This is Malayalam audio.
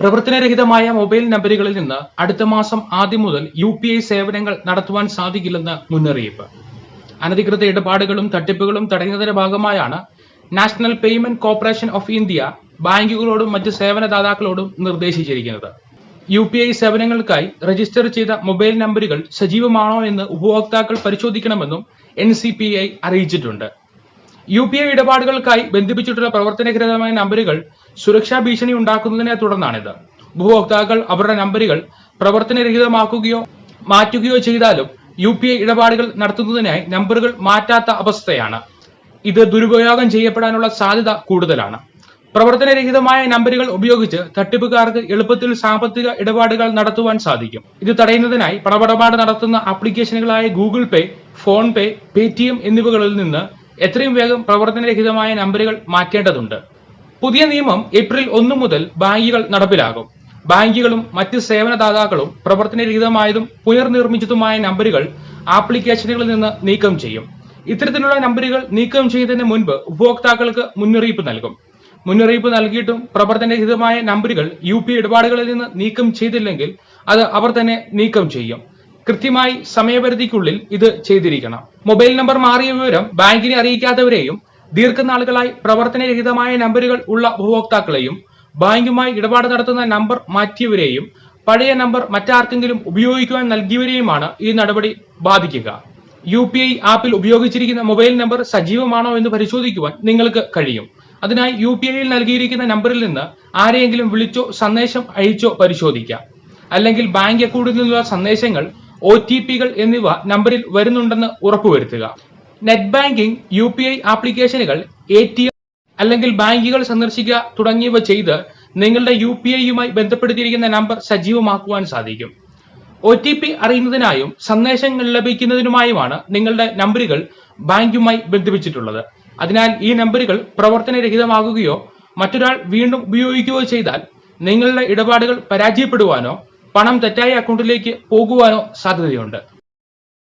പ്രവർത്തനരഹിതമായ മൊബൈൽ നമ്പറുകളിൽ നിന്ന് അടുത്ത മാസം ആദ്യം മുതൽ UPI സേവനങ്ങൾ നടത്തുവാൻ സാധിക്കില്ലെന്ന് മുന്നറിയിപ്പ്. അനധികൃത ഇടപാടുകളും തട്ടിപ്പുകളും തടയുന്നതിന്റെ ഭാഗമായാണ് national payment corporation of India ബാങ്കുകളോടും മറ്റ് സേവനദാതാക്കളോടും നിർദ്ദേശിച്ചിരിക്കുന്നത്. UPI സേവനങ്ങൾക്കായി രജിസ്റ്റർ ചെയ്ത മൊബൈൽ നമ്പറുകൾ സജീവമാണോ എന്ന് ഉപഭോക്താക്കൾ പരിശോധിക്കണമെന്നും NCPI അറിയിച്ചിട്ടുണ്ട്. UPI ഇടപാടുകൾക്കായി ബന്ധിപ്പിച്ചിട്ടുള്ള പ്രവർത്തനരഹിതമായ നമ്പറുകൾ സുരക്ഷാ ഭീഷണി ഉണ്ടാക്കുന്നതിനെ തുടർന്നാണിത്. ഉപഭോക്താക്കൾ അവരുടെ നമ്പറുകൾ പ്രവർത്തനരഹിതമാക്കുകയോ മാറ്റുകയോ ചെയ്താലും UPI ഇടപാടുകൾ നടത്തുന്നതിനായി നമ്പറുകൾ മാറ്റാത്ത അവസ്ഥയാണ്. ഇത് ദുരുപയോഗം ചെയ്യപ്പെടാനുള്ള സാധ്യത കൂടുതലാണ്. പ്രവർത്തനരഹിതമായ നമ്പറുകൾ ഉപയോഗിച്ച് തട്ടിപ്പുകാർക്ക് എളുപ്പത്തിൽ സാമ്പത്തിക ഇടപാടുകൾ നടത്തുവാൻ സാധിക്കും. ഇത് തടയുന്നതിനായി പണമിടപാട് നടത്തുന്ന ആപ്ലിക്കേഷനുകളായ ഗൂഗിൾ പേ, ഫോൺ പേ, Paytm എന്നിവകളിൽ നിന്ന് എത്രയും വേഗം പ്രവർത്തനരഹിതമായ നമ്പറുകൾ മാറ്റേണ്ടതുണ്ട്. പുതിയ നിയമം ഏപ്രിൽ 1 മുതൽ ബാങ്കുകൾ നടപ്പിലാകും. ബാങ്കുകളും മറ്റ് സേവനദാതാക്കളും പ്രവർത്തനരഹിതമായതും പുനർനിർമ്മിച്ചതുമായ നമ്പറുകൾ ആപ്ലിക്കേഷനുകളിൽ നിന്ന് നീക്കം ചെയ്യും. ഇത്തരത്തിലുള്ള നമ്പറുകൾ നീക്കം ചെയ്യുന്നതിന് മുൻപ് ഉപഭോക്താക്കൾക്ക് മുന്നറിയിപ്പ് നൽകും. മുന്നറിയിപ്പ് നൽകിയിട്ടും പ്രവർത്തനരഹിതമായ നമ്പറുകൾ UPI ഇടപാടുകളിൽ നിന്ന് നീക്കം ചെയ്തില്ലെങ്കിൽ അത് അവർ തന്നെ നീക്കം ചെയ്യും. കൃത്യമായി സമയപരിധിക്കുള്ളിൽ ഇത് ചെയ്തിരിക്കണം. മൊബൈൽ നമ്പർ മാറിയ വിവരം ബാങ്കിനെ അറിയിക്കാത്തവരെയും ദീർഘനാളുകളായി പ്രവർത്തനരഹിതമായ നമ്പറുകൾ ഉള്ള ഉപഭോക്താക്കളെയും ബാങ്കുമായി ഇടപാട് നടത്തുന്ന നമ്പർ മാറ്റിയവരെയും പഴയ നമ്പർ മറ്റാർക്കെങ്കിലും ഉപയോഗിക്കുവാൻ നൽകിയവരെയുമാണ് ഈ നടപടി ബാധിക്കുക. UPI ആപ്പിൽ ഉപയോഗിച്ചിരിക്കുന്ന മൊബൈൽ നമ്പർ സജീവമാണോ എന്ന് പരിശോധിക്കുവാൻ നിങ്ങൾക്ക് കഴിയും. അതിനായി UPIയിൽ നൽകിയിരിക്കുന്ന നമ്പറിൽ നിന്ന് ആരെയെങ്കിലും വിളിച്ചോ സന്ദേശം അയച്ചോ പരിശോധിക്കാം. അല്ലെങ്കിൽ ബാങ്ക് അക്കൗണ്ടിൽ നിന്നുള്ള സന്ദേശങ്ങൾ, OTPകൾ എന്നിവ നമ്പറിൽ വരുന്നുണ്ടെന്ന് ഉറപ്പുവരുത്തുക. നെറ്റ് ബാങ്കിംഗ്, UPI ആപ്ലിക്കേഷനുകൾ, ATM അല്ലെങ്കിൽ ബാങ്കുകൾ സന്ദർശിക്കുക തുടങ്ങിയവ ചെയ്ത് നിങ്ങളുടെ UPIയുമായി ബന്ധപ്പെടുത്തിയിരിക്കുന്ന നമ്പർ സജീവമാക്കുവാൻ സാധിക്കും. OTP അറിയുന്നതിനായും സന്ദേശങ്ങൾ ലഭിക്കുന്നതിനുമായുമാണ് നിങ്ങളുടെ നമ്പറുകൾ ബാങ്കുമായി ബന്ധിപ്പിച്ചിട്ടുള്ളത്. അതിനാൽ ഈ നമ്പറുകൾ പ്രവർത്തനരഹിതമാകുകയോ മറ്റൊരാൾ വീണ്ടും ഉപയോഗിക്കുകയോ ചെയ്താൽ നിങ്ങളുടെ ഇടപാടുകൾ പരാജയപ്പെടുവാനോ പണം തെറ്റായ അക്കൗണ്ടിലേക്ക് പോകുവാനോ സാധ്യതയുണ്ട്.